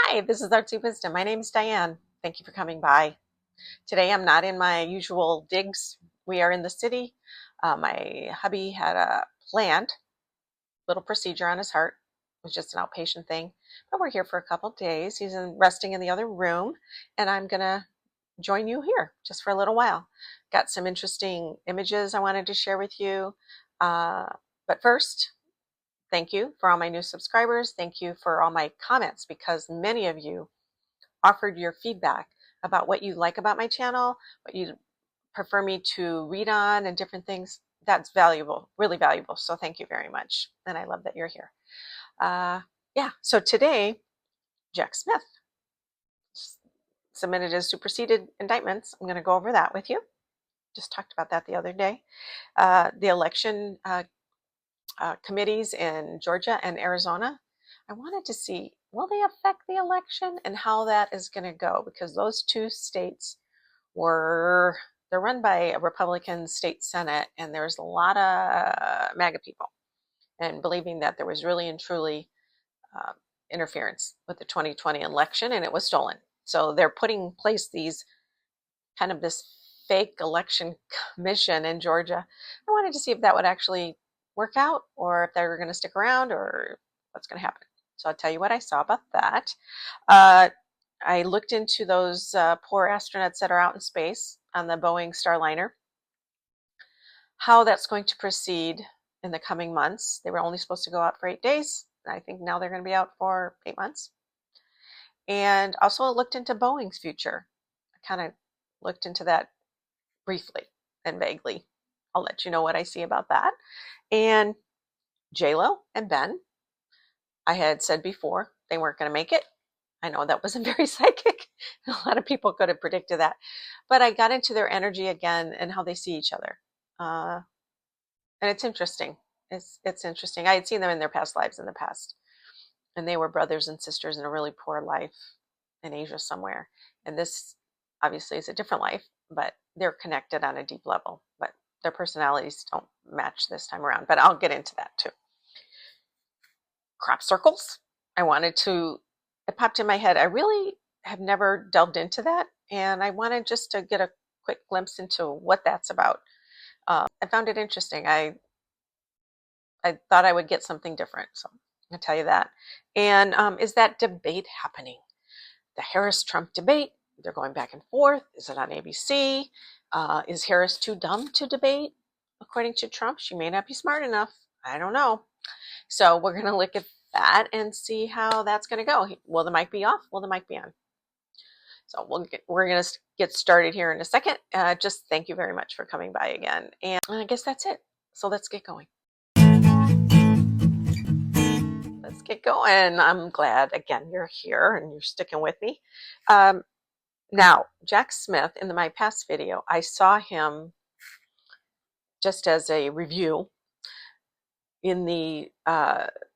Hi, this is Artsy Wisdom. My name is Diane. Thank you for coming by. Today I'm not in my usual digs. We are in the city. My hubby had a planned little procedure on his heart. It was just an outpatient thing, but we're here for a couple days. He's resting in the other room, and I'm gonna join you here just for a little while. Got some interesting images I wanted to share with you. But first, thank you for all my new subscribers. Thank you for all my comments, because many of you offered your feedback about what you like about my channel, what you prefer me to read on, and different things. That's valuable, really valuable. So thank you very much. And I love that you're here. Yeah, so today, Jack Smith submitted his superseded indictments. I'm going to go over that with you. Just talked about that the other day. The election committees in Georgia and Arizona. I wanted to see, will they affect the election and how that is going to go? Because those two states they're run by a Republican state Senate, and there's a lot of MAGA people and believing that there was really and truly interference with the 2020 election, and it was stolen. So they're putting in place this fake election commission in Georgia. I wanted to see if that would actually work out, or if they were going to stick around, or what's going to happen. So I'll tell you what I saw about that. I looked into those poor astronauts that are out in space on the Boeing Starliner, how that's going to proceed in the coming months. They were only supposed to go out for 8 days. I think now they're going to be out for 8 months. And also looked into Boeing's future. I kind of looked into that briefly and vaguely. I'll let you know what I see about that. And J-Lo and Ben, I had said before they weren't going to make it. I know that wasn't very psychic. A lot of people could have predicted that. But I got into their energy again and how they see each other. And it's interesting. It's interesting. I had seen them in their past lives in the past. And they were brothers and sisters in a really poor life in Asia somewhere. And this obviously is a different life, but they're connected on a deep level. But their personalities don't match this time around. But I'll get into that too. Crop circles. It popped in my head. I really have never delved into that, and I wanted just to get a quick glimpse into what that's about. I found it interesting. I thought I would get something different, so I'll tell you that. And is that debate happening? The Harris-Trump debate, they're going back and forth. Is it on ABC? Is Harris too dumb to debate? According to Trump, she may not be smart enough. I don't know. So we're going to look at that and see how that's going to go. Will the mic be off? Will the mic be on? So we're going to get started here in a second. Just thank you very much for coming by again. And I guess that's it. So let's get going. Let's get going. I'm glad, again, you're here and you're sticking with me. Now, Jack Smith, in my past video, I saw him just as a review in the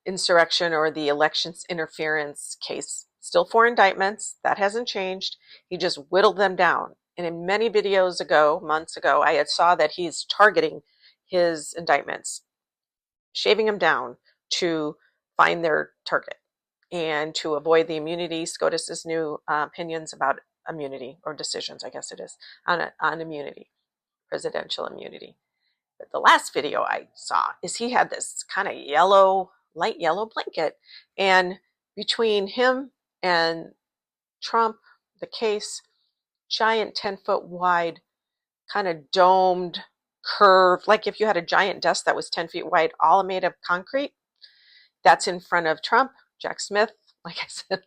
insurrection or the elections interference case. Still 4 indictments. That hasn't changed. He just whittled them down. And in many videos ago, months ago, I had saw that he's targeting his indictments, shaving them down to find their target and to avoid the immunity. SCOTUS's new opinions about immunity, or decisions, I guess it is, on immunity, presidential immunity. But the last video I saw is he had this kind of light yellow blanket, and between him and Trump, the case, giant 10-foot wide, kind of domed, curved, like if you had a giant desk that was 10 feet wide, all made of concrete. That's in front of Trump. Jack Smith, like I said,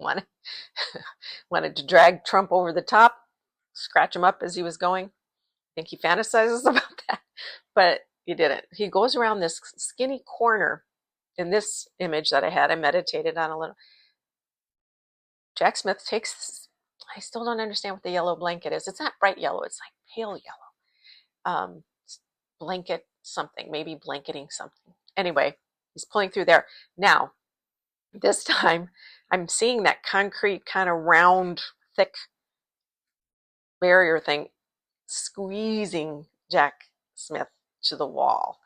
wanted to drag Trump over the top, scratch him up as he was going. I think he fantasizes about that, but he didn't. He goes around this skinny corner. In this image that I meditated on a little. Jack Smith takes, I still don't understand what the yellow blanket is. It's not bright yellow. It's like pale yellow. Blanket something, maybe blanketing something. Anyway, he's pulling through there. Now, this time, I'm seeing that concrete kind of round, thick barrier thing squeezing Jack Smith to the wall.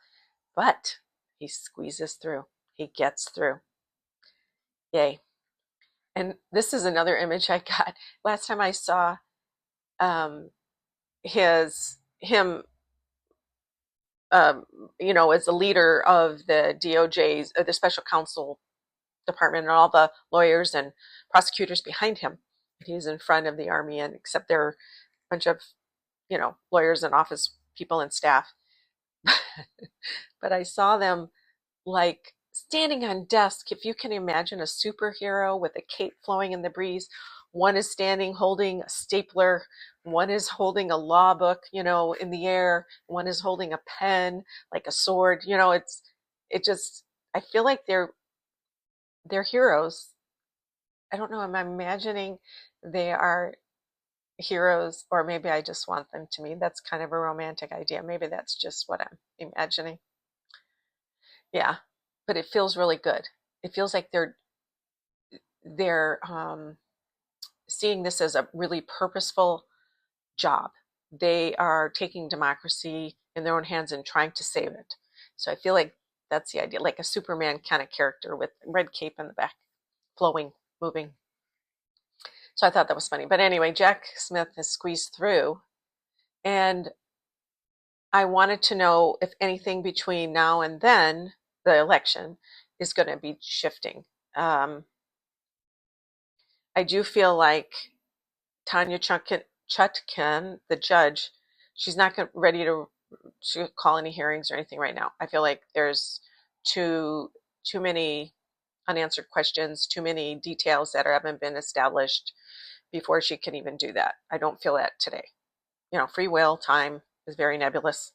But he squeezes through. He gets through. Yay. And this is another image I got. Last time I saw him, as the leader of the DOJ's, the special counsel department, and all the lawyers and prosecutors behind him. He's in front of the army, and except there are a bunch of, lawyers and office people and staff. But I saw them like standing on desk. If you can imagine a superhero with a cape flowing in the breeze, one is standing holding a stapler, one is holding a law book, in the air, one is holding a pen, like a sword. I feel like they're heroes. I don't know, am I imagining they are heroes, or maybe I just want them to me. That's kind of a romantic idea. Maybe that's just what I'm imagining. Yeah, but it feels really good. It feels like they're seeing this as a really purposeful job. They are taking democracy in their own hands and trying to save it. So I feel like that's the idea, like a Superman kind of character with red cape in the back, flowing, moving. So I thought that was funny. But anyway, Jack Smith has squeezed through, and I wanted to know if anything between now and then, the election, is going to be shifting. I do feel like Tanya Chutkan, the judge, she's not ready to call any hearings or anything right now. I feel like there's too many unanswered questions, too many details that haven't been established before she can even do that. I don't feel that today. Free will, time is very nebulous.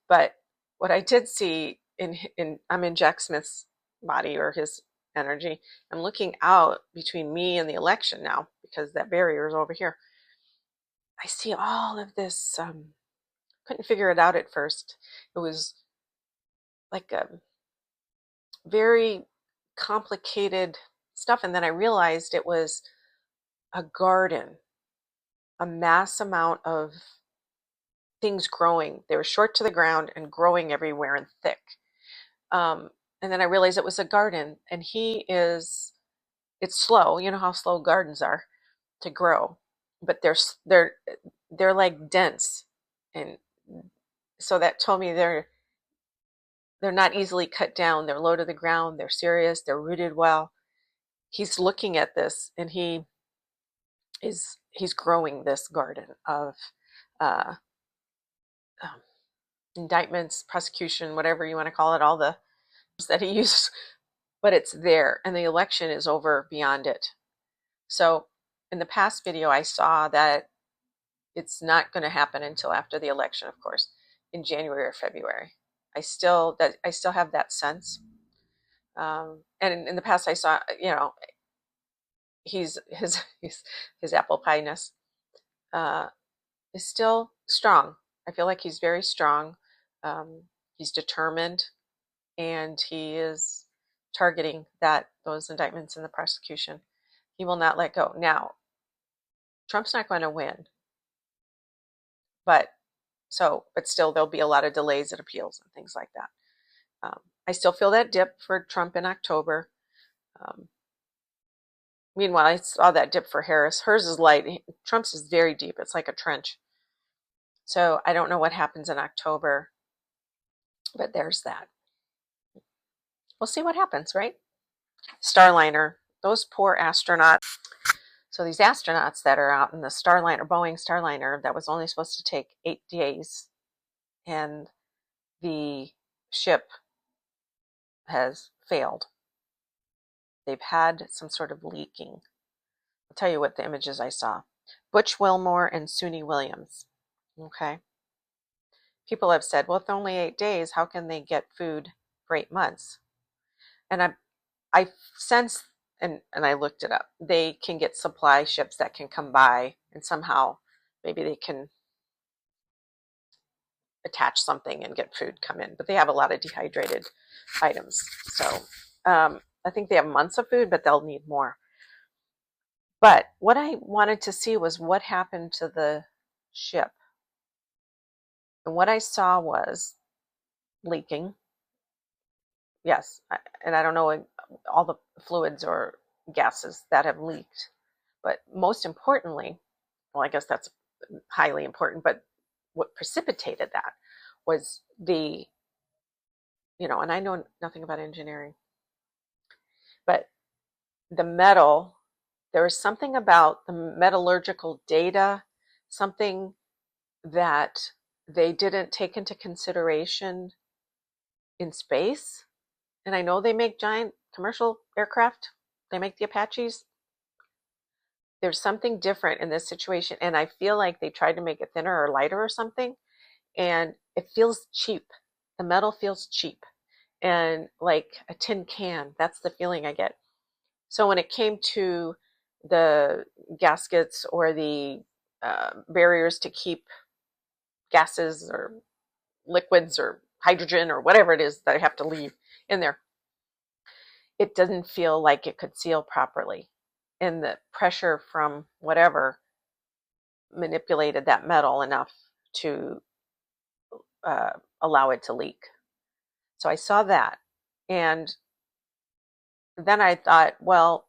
But what I did see I'm in Jack Smith's body, or his energy. I'm looking out between me and the election now, because that barrier is over here. I see all of this. Couldn't figure it out at first. It was like a very complicated stuff. And then I realized it was a garden, a mass amount of things growing. They were short to the ground and growing everywhere and thick. And then I realized it was a garden, and it's slow. You know how slow gardens are to grow, but they're like dense. And so that told me they're not easily cut down. They're low to the ground. They're serious. They're rooted well. He's looking at this, and he's growing this garden of uh, um, indictments, prosecution, whatever you want to call it, all the that he uses, but it's there, and the election is over beyond it. So in the past video, I saw that it's not going to happen until after the election, of course, in January or February. I still have that sense. And in the past, I saw, his apple pie-ness is still strong. I feel like he's very strong. He's determined, and he is targeting those indictments in the prosecution. He will not let go. Now, Trump's not going to win, but still there'll be a lot of delays and appeals and things like that. I still feel that dip for Trump in October. Meanwhile, I saw that dip for Harris. Hers is light. Trump's is very deep. It's like a trench. So I don't know what happens in October, but there's that. We'll see what happens, right? Starliner, those poor astronauts. So these astronauts that are out in the Starliner, Boeing Starliner, that was only supposed to take 8 days, and the ship has failed. They've had some sort of leaking. I'll tell you what the images I saw. Butch Wilmore and Suni Williams. Okay. People have said, well, if only 8 days, how can they get food for 8 months? And I sense, and I looked it up, they can get supply ships that can come by, and somehow maybe they can attach something and get food come in. But they have a lot of dehydrated items. So I think they have months of food, but they'll need more. But what I wanted to see was what happened to the ship. And what I saw was leaking. Yes, and I don't know all the fluids or gases that have leaked. But most importantly, well, I guess that's highly important, but what precipitated that was the, and I know nothing about engineering, but the metal, there was something about the metallurgical data, something that they didn't take into consideration in space. And I know they make giant commercial aircraft, they make the Apaches. There's something different in this situation, and I feel like they tried to make it thinner or lighter or something, and it feels cheap. The metal feels cheap and like a tin can. That's the feeling I get. So when it came to the gaskets or the barriers to keep gases or liquids or hydrogen or whatever it is that I have to leave in there, it doesn't feel like it could seal properly. And the pressure from whatever manipulated that metal enough to allow it to leak. So I saw that. And then I thought, well,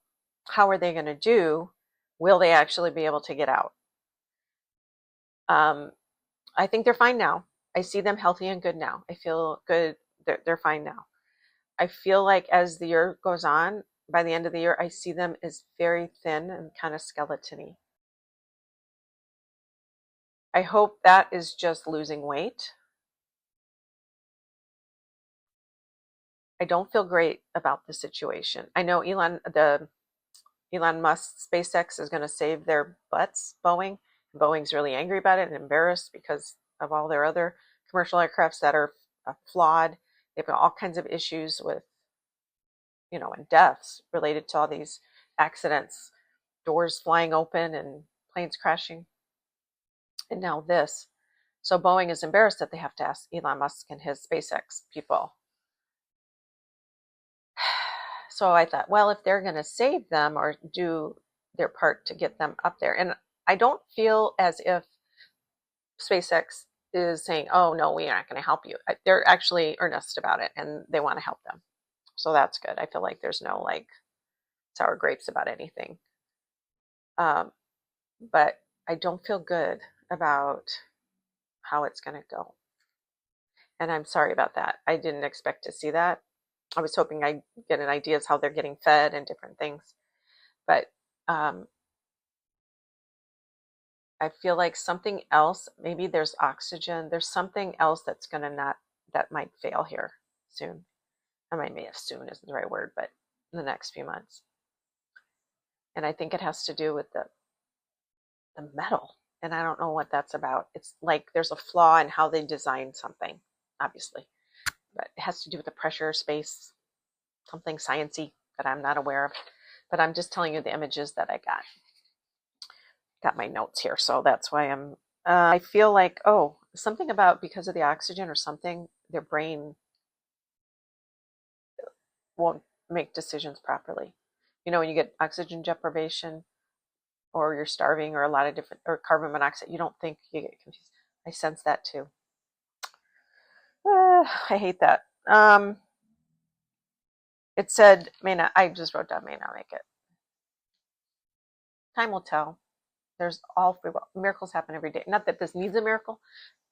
how are they going to do? Will they actually be able to get out? I think they're fine now. I see them healthy and good now. I feel good. They're fine now. I feel like as the year goes on, by the end of the year, I see them as very thin and kind of skeletony. I hope that is just losing weight. I don't feel great about the situation. I know Elon Musk SpaceX is going to save their butts, Boeing. Boeing's really angry about it and embarrassed because of all their other commercial aircrafts that are flawed. They've got all kinds of issues with, and deaths related to all these accidents, doors flying open and planes crashing. And now this. So Boeing is embarrassed that they have to ask Elon Musk and his SpaceX people. So I thought, well, if they're going to save them or do their part to get them up there, and I don't feel as if SpaceX is saying, oh, no, we are not going to help you. They're actually earnest about it and they want to help them. So that's good. I feel like there's no like sour grapes about anything. But I don't feel good about how it's going to go. And I'm sorry about that. I didn't expect to see that. I was hoping I'd get an idea of how they're getting fed and different things. But I feel like something else, maybe there's oxygen, there's something else that's going to that might fail here soon. I mean, maybe soon isn't the right word, but in the next few months. And I think it has to do with the metal. And I don't know what that's about. It's like there's a flaw in how they designed something, obviously. But it has to do with the pressure, space, something sciencey that I'm not aware of. But I'm just telling you the images that I got. Got my notes here, so that's why I feel like, oh, something about because of the oxygen or something, their brain won't make decisions properly. When you get oxygen deprivation or you're starving or a lot of different, or carbon monoxide, you don't think, you get confused. I sense that too. I hate that. It said, may not, I just wrote down, may not make it. Time will tell. There's all free will. Miracles happen every day. Not that this needs a miracle,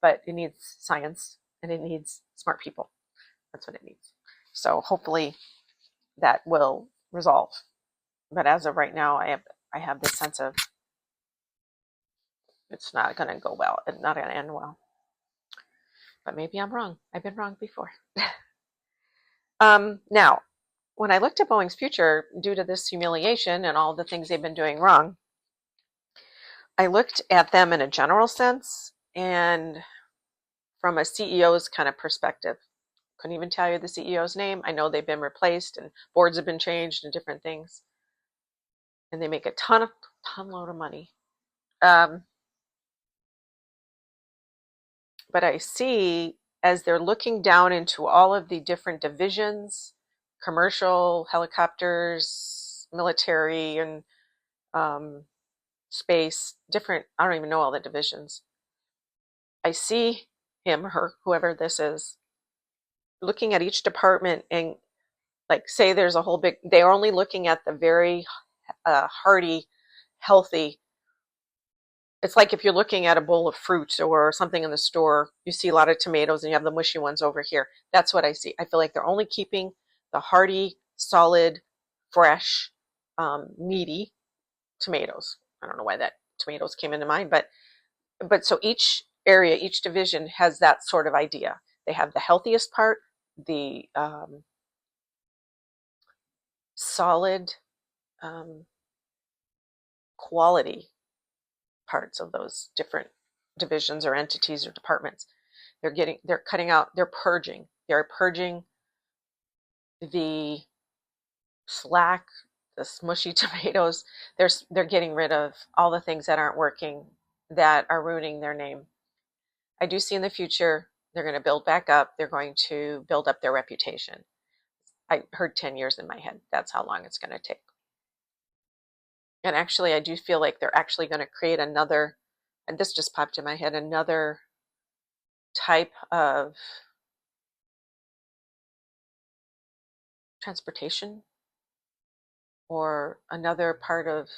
but it needs science and it needs smart people. That's what it needs. So hopefully that will resolve. But as of right now, I have this sense of it's not going to go well. It's not going to end well. But maybe I'm wrong. I've been wrong before. Now, when I looked at Boeing's future, due to this humiliation and all the things they've been doing wrong, I looked at them in a general sense and from a CEO's kind of perspective. Couldn't even tell you the CEO's name. I know they've been replaced and boards have been changed and different things. And they make a ton load of money. But I see as they're looking down into all of the different divisions, commercial, helicopters, military, and space, different, I don't even know all the divisions. I see him, her, whoever this is, looking at each department and Like, say there's a whole big, they're only looking at the very hearty, healthy. It's like if you're looking at a bowl of fruit or something in the store, you see a lot of tomatoes and you have the mushy ones over here. That's what I see. I feel like they're only keeping the hearty, solid, fresh, meaty tomatoes. I don't know why that tomatoes came into mind, but so each area, each division has that sort of idea. They have the healthiest part, the solid quality parts of those different divisions or entities or departments. They're cutting out, they're purging the slack, the smushy tomatoes. They're getting rid of all the things that aren't working, that are ruining their name. I do see in the future they're going to build back up. They're going to build up their reputation. I heard 10 years in my head. That's how long it's going to take. And actually, I do feel like they're actually going to create another, and this just popped in my head, another type of transportation, or another part of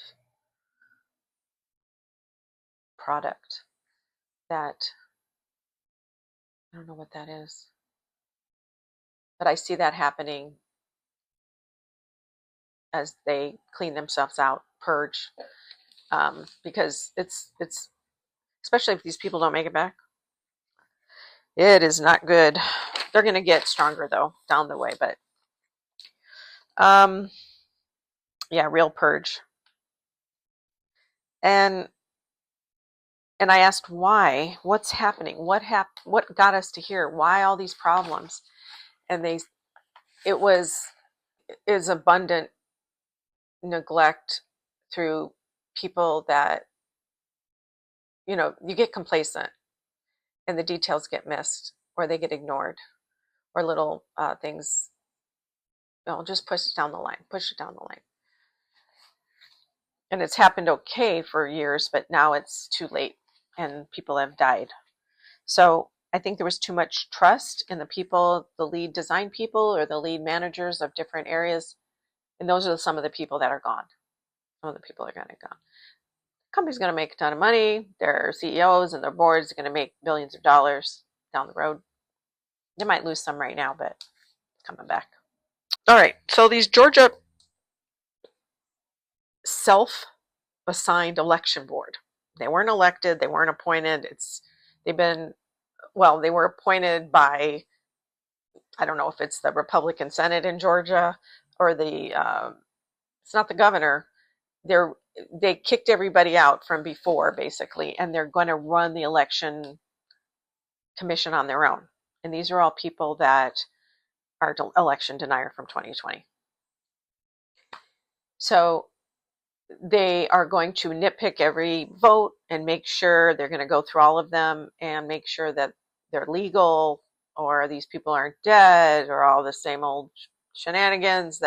product that I don't know what that is. But I see that happening as they clean themselves out, purge, because it's especially if these people don't make it back. It is not good. They're going to get stronger though down the way, but yeah, real purge. And I asked why, what's happening, what got us to here, why all these problems, and it is abundant neglect through people that, you get complacent and the details get missed or they get ignored, or little things, just push it down the line. And it's happened okay for years, but now it's too late and people have died. So I think there was too much trust in the people, the lead design people or the lead managers of different areas. And those are some of the people that are gone. Some of the people are going to go. Company's going to make a ton of money. Their CEOs and their boards are going to make billions of dollars down the road. They might lose some right now, but it's coming back. All right. So these Georgia self-assigned election board, they weren't elected. They weren't appointed. They were appointed by, I don't know if it's the Republican Senate in Georgia or it's not the governor. They kicked everybody out from before, basically, and they're going to run the election commission on their own. And these are all people that are election denier from 2020. So they are going to nitpick every vote and make sure they're going to go through all of them and make sure that they're legal, or these people aren't dead, or all the same old shenanigans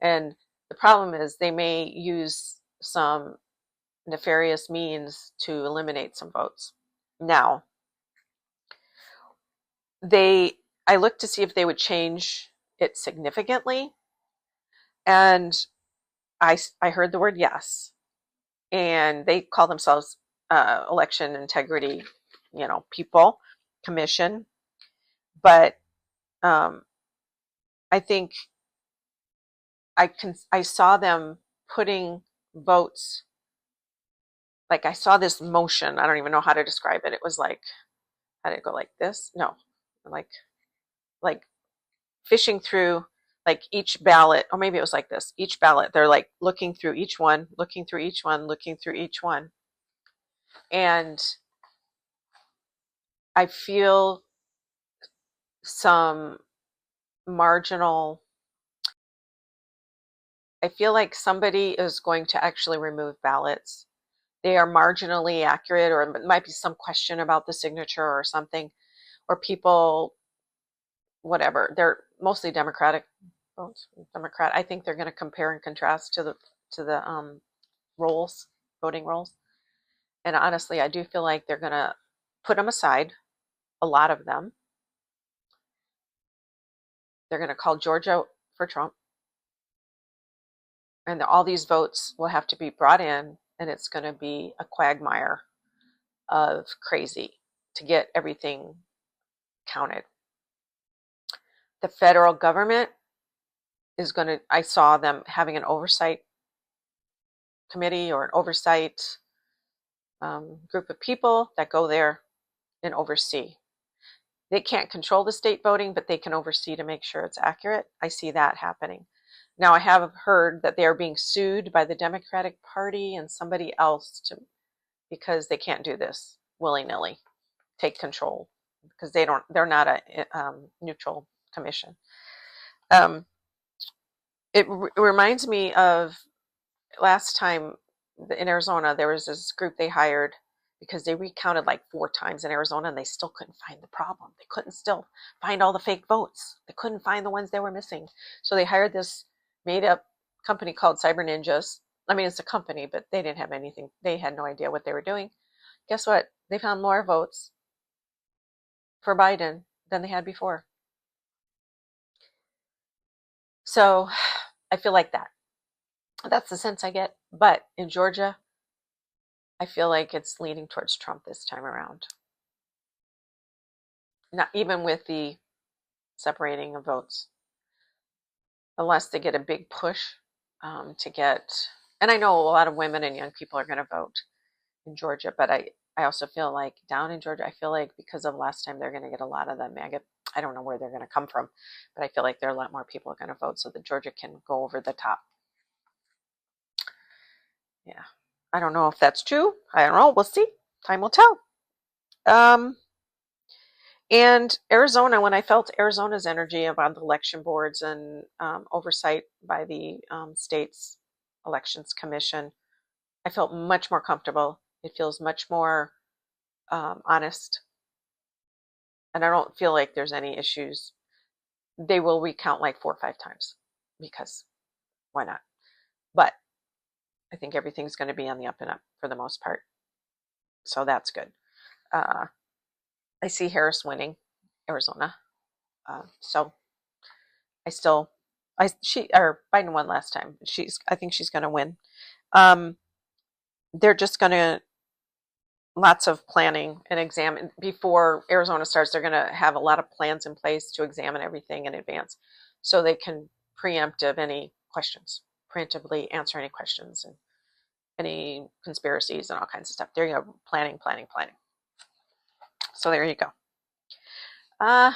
and the problem is they may use some nefarious means to eliminate some votes. Now, I looked to see if they would change it significantly, and I heard the word yes, and they call themselves election integrity, people commission, but I think I saw them putting votes, like I saw this motion. I don't even know how to describe it. It was like, how did it go, like this? No, like fishing through, like each ballot, or maybe it was like this. Each ballot, they're like looking through each one, and I feel some marginal. I feel like somebody is going to actually remove ballots. They are marginally accurate, or it might be some question about the signature or something, or people, whatever. They're mostly Democratic votes. Democrat. I think they're going to compare and contrast to the rolls, voting rolls. And honestly, I do feel like they're going to put them aside, a lot of them. They're going to call Georgia for Trump. And all these votes will have to be brought in, and it's going to be a quagmire of crazy to get everything counted. The federal government is going to, I saw them having an oversight committee or an oversight group of people that go there and oversee. They can't control the state voting, but they can oversee to make sure it's accurate. I see that happening. Now, I have heard that they are being sued by the Democratic Party and somebody else because they can't do this willy-nilly, take control, because they're not a neutral commission. It reminds me of last time in Arizona, there was this group they hired because they recounted like 4 times in Arizona and they still couldn't find the problem. They couldn't still find all the fake votes. They couldn't find the ones they were missing. So they hired this made up company called Cyber Ninjas. I mean, it's a company, but they didn't have anything. They had no idea what they were doing. Guess what? They found more votes for Biden than they had before. So I feel like that. That's the sense I get. But in Georgia, I feel like it's leaning towards Trump this time around. Not even with the separating of votes. Unless they get a big push to get, and I know a lot of women and young people are going to vote in Georgia, but I also feel like down in Georgia, I feel like because of last time, they're going to get a lot of the MAGA. I don't know where they're going to come from, but I feel like there are a lot more people are going to vote so that Georgia can go over the top. Yeah. I don't know if that's true. I don't know. We'll see. Time will tell. And Arizona, when I felt Arizona's energy about the election boards and oversight by the state's elections commission, I felt much more comfortable. It feels much more honest. And I don't feel like there's any issues. They will recount like 4 or 5 times because why not? But I think everything's going to be on the up and up for the most part. So that's good. I see Harris winning Arizona. So Biden won last time. I think she's going to win. They're just going to lots of planning and examine before Arizona starts. They're going to have a lot of plans in place to examine everything in advance, so they can preemptively answer any questions and any conspiracies and all kinds of stuff. There you go, planning. So there you go. A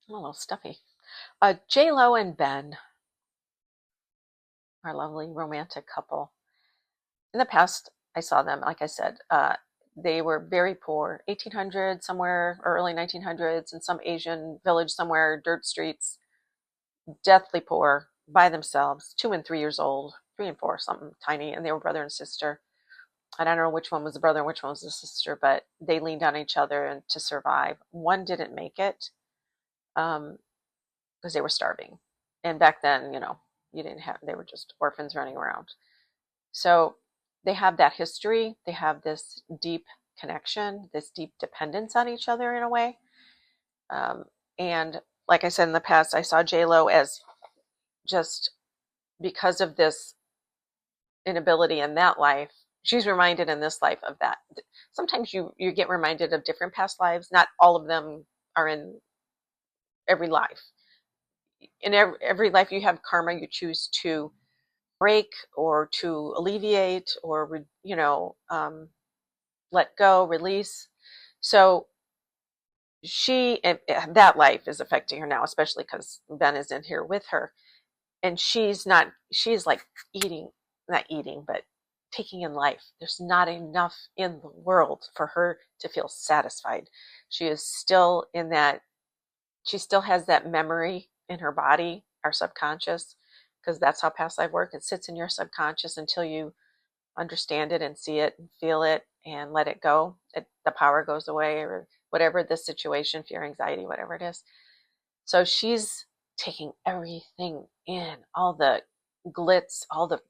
little stuffy. J-Lo and Ben, our lovely romantic couple. In the past, I saw them, like I said, they were very poor, 1800s somewhere, or early 1900s, in some Asian village somewhere, dirt streets, deathly poor, by themselves, 2 and 3 years old, 3 and 4, something tiny, and they were brother and sister. And I don't know which one was the brother and which one was the sister, but they leaned on each other and to survive. One didn't make it because they were starving. And back then, they were just orphans running around. So they have that history. They have this deep connection, this deep dependence on each other in a way. And like I said in the past, I saw J-Lo as just because of this inability in that life, she's reminded in this life of that. Sometimes you get reminded of different past lives. Not all of them are in every life. In every life you have karma you choose to break or to alleviate or let go, release. So that life is affecting her now, especially because Ben is in here with her, and she's like not eating, but taking in life. There's not enough in the world for her to feel satisfied. She is still in that, she still has that memory in her body, our subconscious, because that's how past life works. It sits in your subconscious until you understand it and see it and feel it and let it go. The power goes away, or whatever the situation, fear, anxiety, whatever it is. So she's taking everything in, all the glitz, all the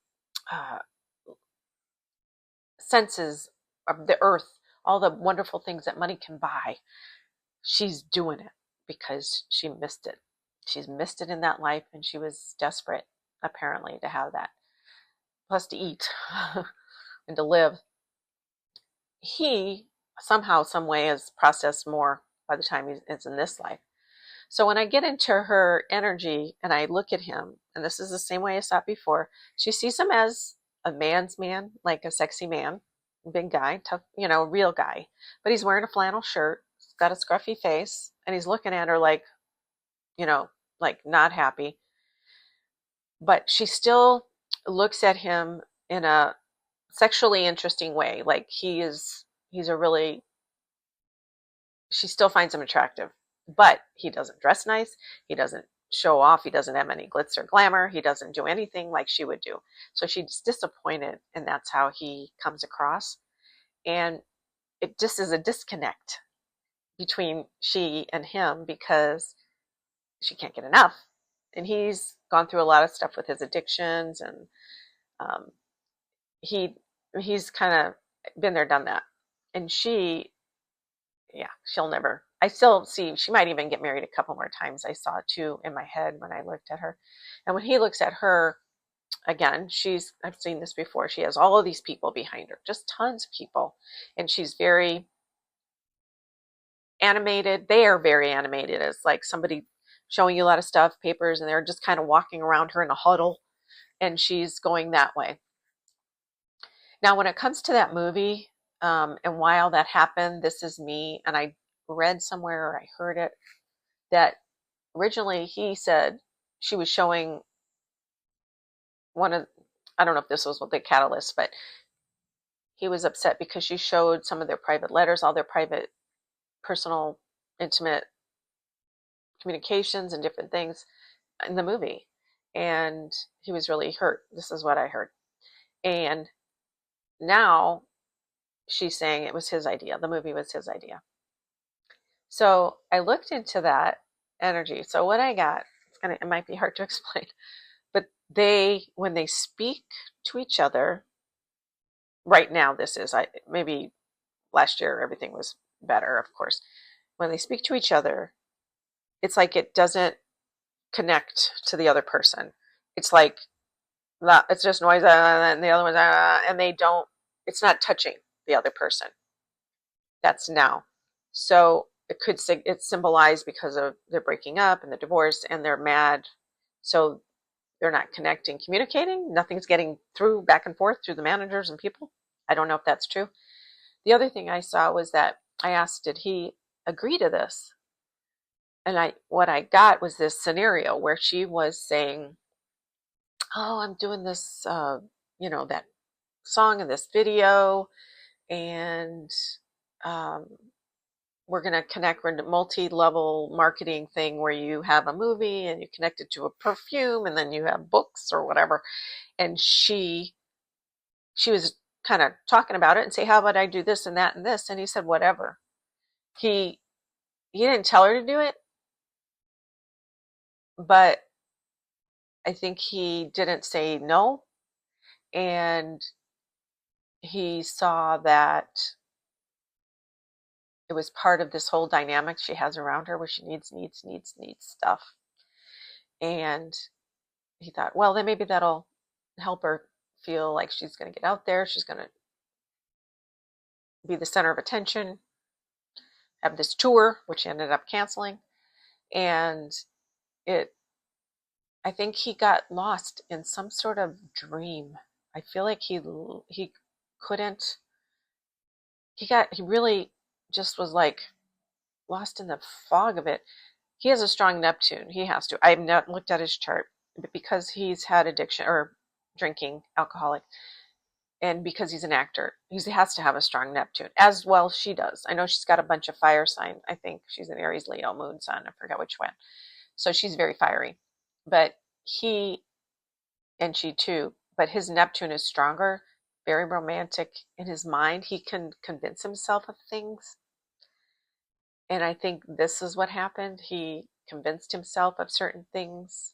senses of the earth, all the wonderful things that money can buy. She's doing it because she missed it. She's missed it in that life, and she was desperate, apparently, to have that. Plus to eat and to live. He somehow, some way has processed more by the time he's in this life. So when I get into her energy and I look at him, and this is the same way I saw it before, she sees him as a man's man, like a sexy man, big guy, tough, real guy. But he's wearing a flannel shirt, he's got a scruffy face, and he's looking at her like, like not happy. But she still looks at him in a sexually interesting way. Like he's a really, she still finds him attractive, but he doesn't dress nice. He doesn't show off. He doesn't have any glitz or glamour. He doesn't do anything like she would do. So she's disappointed, and that's how he comes across. And it just is a disconnect between she and him because she can't get enough. And he's gone through a lot of stuff with his addictions, and um, he's kind of been there, done that. And she'll never. I still see she might even get married a couple more times. I saw it too in my head when I looked at her. And when he looks at her, again, I've seen this before. She has all of these people behind her, just tons of people. And she's very animated. They are very animated. It's like somebody showing you a lot of stuff, papers, and they're just kind of walking around her in a huddle. And she's going that way. Now, when it comes to that movie, and while that happened, This Is Me, and I read somewhere, or I heard it, that originally he said she was showing I don't know if this was what the catalyst, but he was upset because she showed some of their private letters, all their private, personal, intimate communications and different things in the movie. And he was really hurt. This is what I heard. And now she's saying it was his idea. The movie was his idea. So I looked into that energy. So what I got, it might be hard to explain, but when they speak to each other, right now maybe last year everything was better, of course. When they speak to each other, it's like it doesn't connect to the other person. It's like, it's just noise, and the other one's, and it's not touching the other person. That's now. So it's symbolized because of they're breaking up and the divorce and they're mad. So they're not connecting, communicating. Nothing's getting through back and forth through the managers and people. I don't know if that's true. The other thing I saw was that I asked, did he agree to this? And what I got was this scenario where she was saying, oh, I'm doing this, that song in this video, and we're going to connect. We're in a multi-level marketing thing where you have a movie and you connect it to a perfume, and then you have books or whatever. And she was kind of talking about it and say, how about I do this and that and this? And he said, whatever. He didn't tell her to do it, but I think he didn't say no. And he saw that it was part of this whole dynamic she has around her where she needs stuff. And he thought, well, then maybe that'll help her feel like she's going to get out there. She's going to be the center of attention, have this tour, which she ended up canceling. And I think he got lost in some sort of dream. I feel like he couldn't, he really just was like lost in the fog of it. He has a strong Neptune. He has to. I've not looked at his chart, but because he's had addiction or drinking, alcoholic, and because he's an actor, he has to have a strong Neptune, as well she does. I know she's got a bunch of fire signs. I think she's an Aries, Leo, Moon, Sun. I forgot which one. So she's very fiery. But she too, but his Neptune is stronger, very romantic in his mind. He can convince himself of things. And I think this is what happened. He convinced himself of certain things.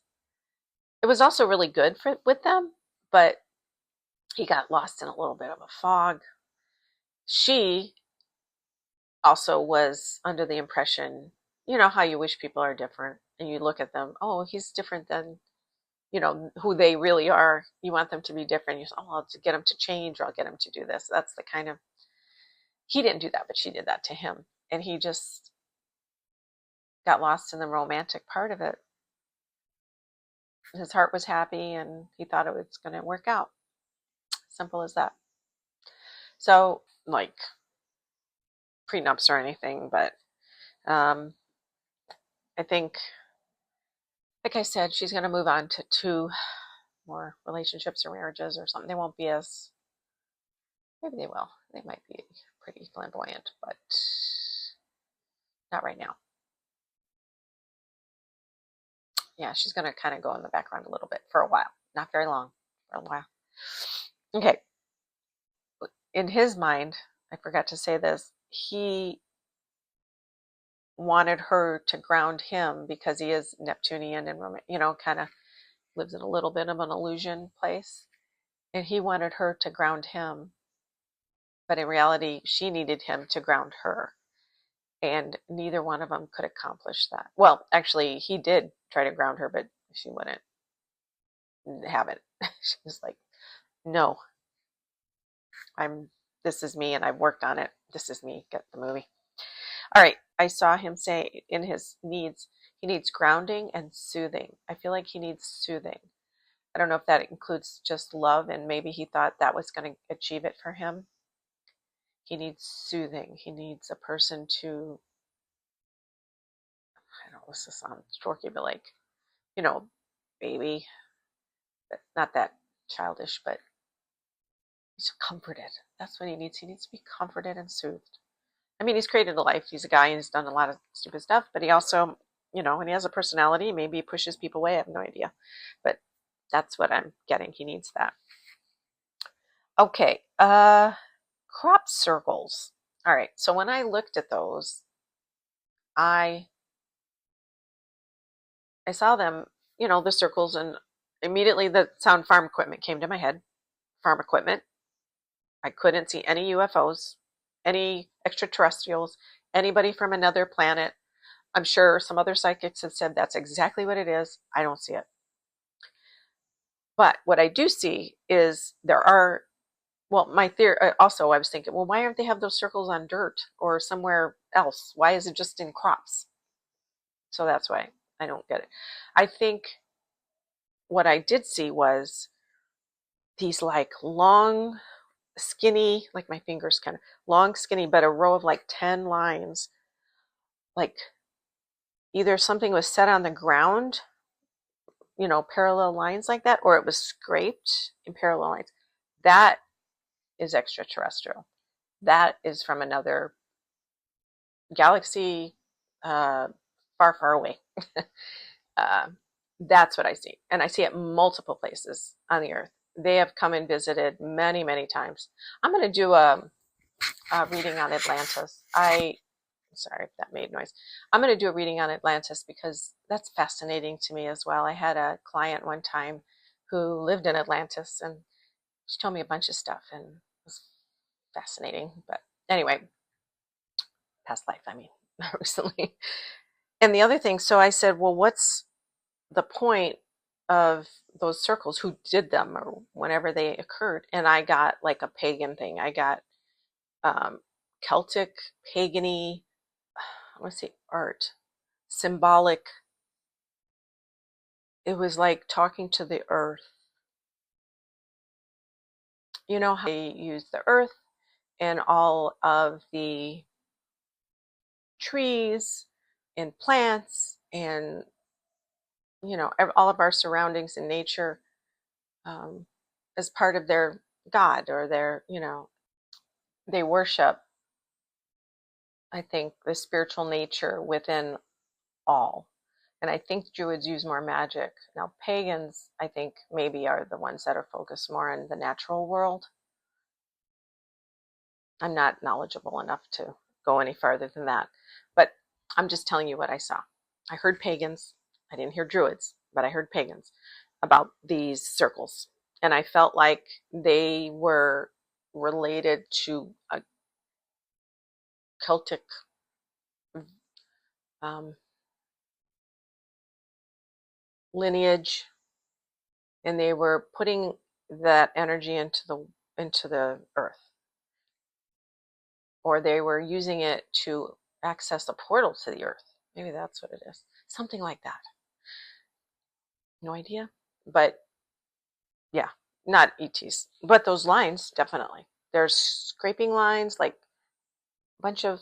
It was also really good with them, but he got lost in a little bit of a fog. She also was under the impression, how you wish people are different. and you look at them, oh, he's different than, who they really are. You want them to be different. You say, oh, I'll get him to change, or I'll get him to do this. That's the kind of, he didn't do that, but she did that to him. And he just got lost in the romantic part of it. His heart was happy and he thought it was going to work out. Simple as that. So, like, prenups or anything, but I think, like I said, she's going to move on to 2 more relationships or marriages or something. They won't be as, maybe they will. They might be pretty flamboyant, but not right now. Yeah, she's going to kind of go in the background a little bit for a while. Not very long, for a while. Okay. In his mind, I forgot to say this, he wanted her to ground him because he is Neptunian and, kind of lives in a little bit of an illusion place. And he wanted her to ground him. But in reality, she needed him to ground her. And neither one of them could accomplish that. Well, actually, he did try to ground her, but she wouldn't have it. She was like, no, this is me and I've worked on it. This is me. Get the movie. All right. I saw him say in his needs, he needs grounding and soothing. I feel like he needs soothing. I don't know if that includes just love, and maybe he thought that was going to achieve it for him. He needs soothing. He needs a person to, I don't know, this sounds dorky, but like, baby, but not that childish, but he's comforted. That's what he needs. He needs to be comforted and soothed. I mean, he's created a life. He's a guy and he's done a lot of stupid stuff, but he also, and he has a personality. Maybe he pushes people away. I have no idea. But that's what I'm getting. He needs that. Okay. Crop circles. All right. So when I looked at those, I saw them, the circles, and immediately the sound farm equipment came to my head. Farm equipment. I couldn't see any UFOs, any extraterrestrials, anybody from another planet. I'm sure some other psychics have said that's exactly what it is. I don't see it. But what I do see is there are, well, my theory, also I was thinking, well, why aren't they have those circles on dirt or somewhere else? Why is it just in crops? So that's why I don't get it. I think what I did see was these like long, skinny, like my fingers kind of long, skinny, but a row of like 10 lines, like either something was set on the ground, parallel lines like that, or it was scraped in parallel lines. That is extraterrestrial. That is from another galaxy, far, far away. That's what I see. And I see it multiple places on the earth. They have come and visited many, many times. I'm going to do a reading on Atlantis. Sorry if that made noise. I'm going to do a reading on Atlantis because that's fascinating to me as well. I had a client one time who lived in Atlantis, and she told me a bunch of stuff, and it was fascinating. But anyway, past life, I mean, recently. And the other thing, so I said, well, what's the point of those circles? Who did them, or whenever they occurred? And I got like a pagan thing. I got Celtic, pagany, I want to say art, symbolic. It was like talking to the earth. You know how they use the earth and all of the trees and plants and, all of our surroundings in nature as part of their God, or their, they worship, I think, the spiritual nature within all. And I think Druids use more magic. Now, pagans, I think, maybe are the ones that are focused more on the natural world. I'm not knowledgeable enough to go any farther than that. But I'm just telling you what I saw. I heard pagans. I didn't hear Druids, but I heard pagans about these circles. And I felt like they were related to a Celtic lineage, and they were putting that energy into the earth, or they were using it to access a portal to the earth. Maybe that's what it is. Something like that. No idea. But yeah, not ETs. But those lines, definitely. There's scraping lines, like a bunch of,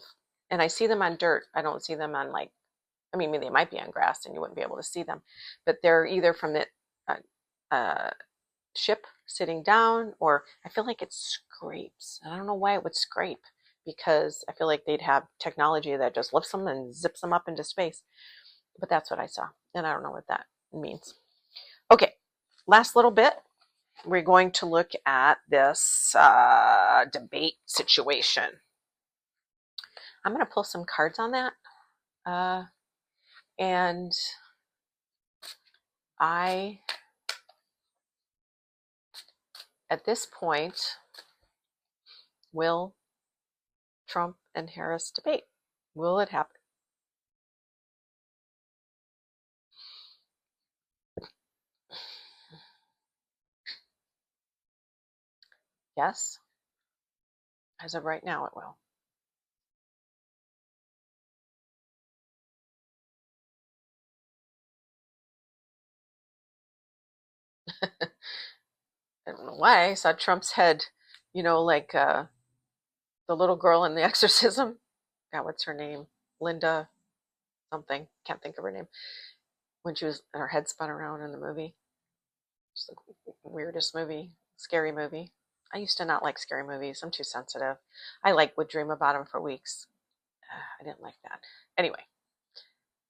and I see them on dirt. I don't see them on like, I mean, they might be on grass and you wouldn't be able to see them. But they're either from the uh, ship sitting down, or I feel like it scrapes. I don't know why it would scrape, because I feel like they'd have technology that just lifts them and zips them up into space. But that's what I saw, and I don't know what that means. Okay, last little bit. We're going to look at this debate situation. I'm going to pull some cards on that. And at this point, will Trump and Harris debate? Will it happen? Yes. As of right now, it will. I don't know why. I saw Trump's head, like the little girl in The Exorcism. God, what's her name? Linda something. Can't think of her name. When she was, her head spun around in the movie. It's the weirdest movie, scary movie. I used to not like scary movies. I'm too sensitive. I would dream about them for weeks. I didn't like that. Anyway,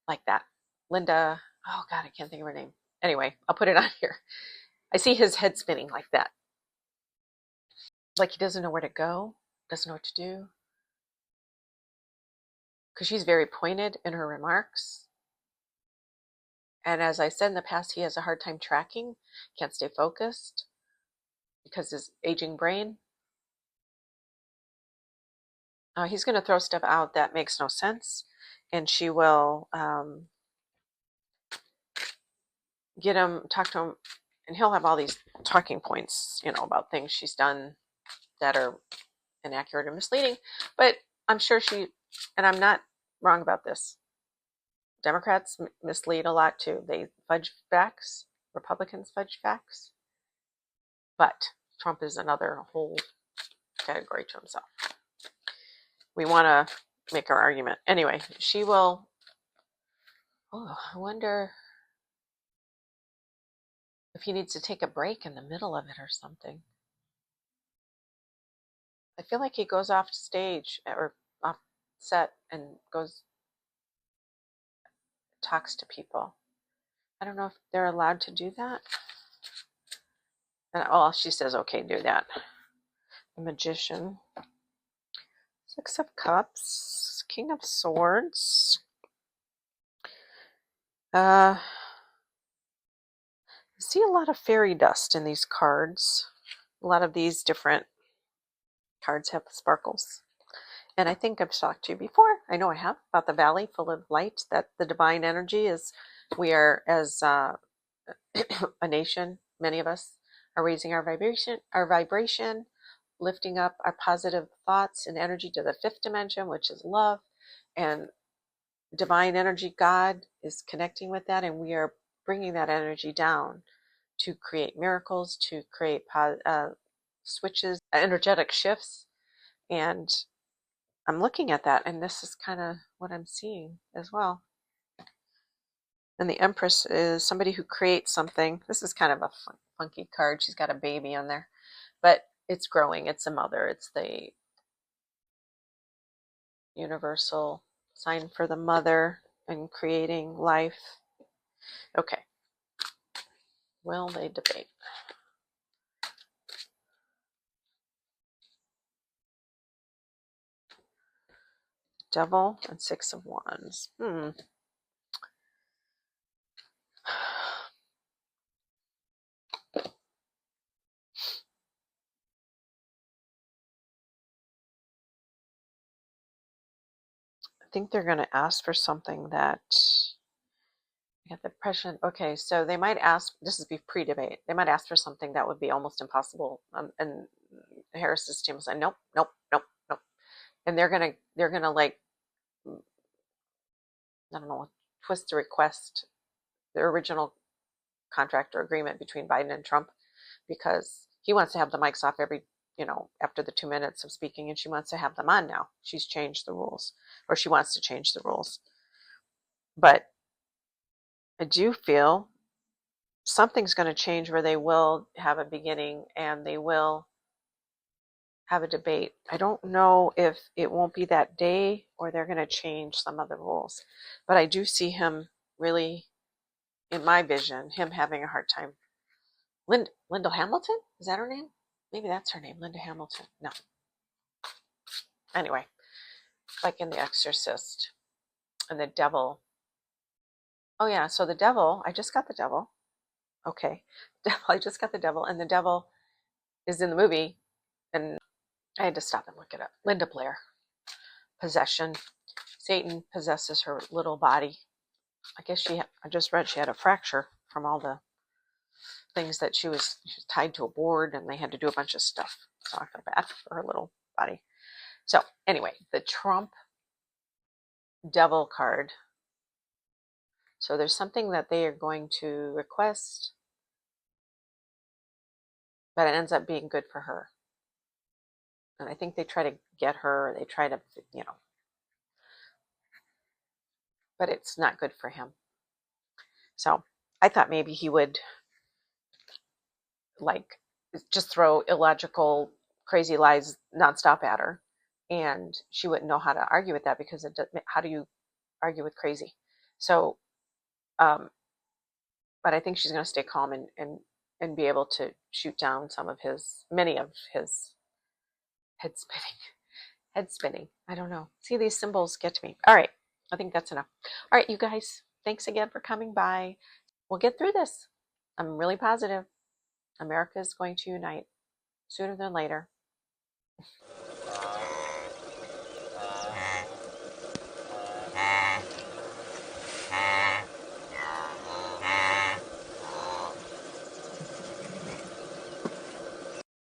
like that. Linda, oh God, I can't think of her name. Anyway, I'll put it on here. I see his head spinning like that. Like he doesn't know where to go, doesn't know what to do. Because she's very pointed in her remarks. And as I said in the past, he has a hard time tracking, can't stay focused because his aging brain. He's going to throw stuff out that makes no sense. And she will talk to him, and he'll have all these talking points, about things she's done that are inaccurate or misleading. But I'm sure and I'm not wrong about this. Democrats mislead a lot too. They fudge facts. Republicans fudge facts. But Trump is another whole category to himself. We want to make our argument. Anyway, she will. Oh, I wonder if he needs to take a break in the middle of it or something. I feel like he goes off stage or off set and talks to people. I don't know if they're allowed to do that. And she says, okay, do that. The Magician. Six of Cups. King of Swords. I see a lot of fairy dust in these cards. A lot of these different cards have sparkles. And I think I've talked to you before. I know I have, about the valley full of light, that the divine energy is, we are, as a nation, many of us are raising our vibration, lifting up our positive thoughts and energy to the fifth dimension, which is love. And divine energy, God, is connecting with that, and we are bringing that energy down to create miracles, to create switches, energetic shifts. And I'm looking at that, and this is kind of what I'm seeing as well. And the Empress is somebody who creates something. This is kind of a funky card. She's got a baby on there, but it's growing. It's a mother. It's the universal sign for the mother and creating life. Okay. Will they debate? Devil and Six of Wands. I think they're going to ask for something that Yeah, the president. Okay, so they might ask. This is pre-debate. They might ask for something that would be almost impossible, and Harris's team will say, "Nope, nope, nope, nope," and they're gonna like, I don't know, twist the request, the original contract or agreement between Biden and Trump, because he wants to have the mics off every, after the 2 minutes of speaking, and she wants to have them on now. She's changed the rules, or she wants to change the rules. But I do feel something's going to change where they will have a beginning and they will have a debate. I don't know if it won't be that day or they're going to change some of the rules. But I do see him really, in my vision, him having a hard time. Linda Hamilton? Is that her name? Maybe that's her name, Linda Hamilton. No. Anyway, like in The Exorcist and the devil. Oh, yeah. So the devil, I just got the devil. Okay. I just got the devil. And the devil is in the movie. And I had to stop and look it up. Linda Blair. Possession. Satan possesses her little body. I guess I just read she had a fracture from all the things that she was tied to a board and they had to do a bunch of stuff. So I feel bad for her little body. So anyway, the Trump devil card. So there's something that they are going to request, but it ends up being good for her. And I think they try to get her, they try to, but it's not good for him. So I thought maybe he would like just throw illogical, crazy lies nonstop at her. And she wouldn't know how to argue with that because how do you argue with crazy? So, but I think she's going to stay calm and be able to shoot down many of his head spinning. Head spinning. I don't know. See, these symbols get to me. All right. I think that's enough. All right, you guys. Thanks again for coming by. We'll get through this. I'm really positive America is going to unite sooner than later.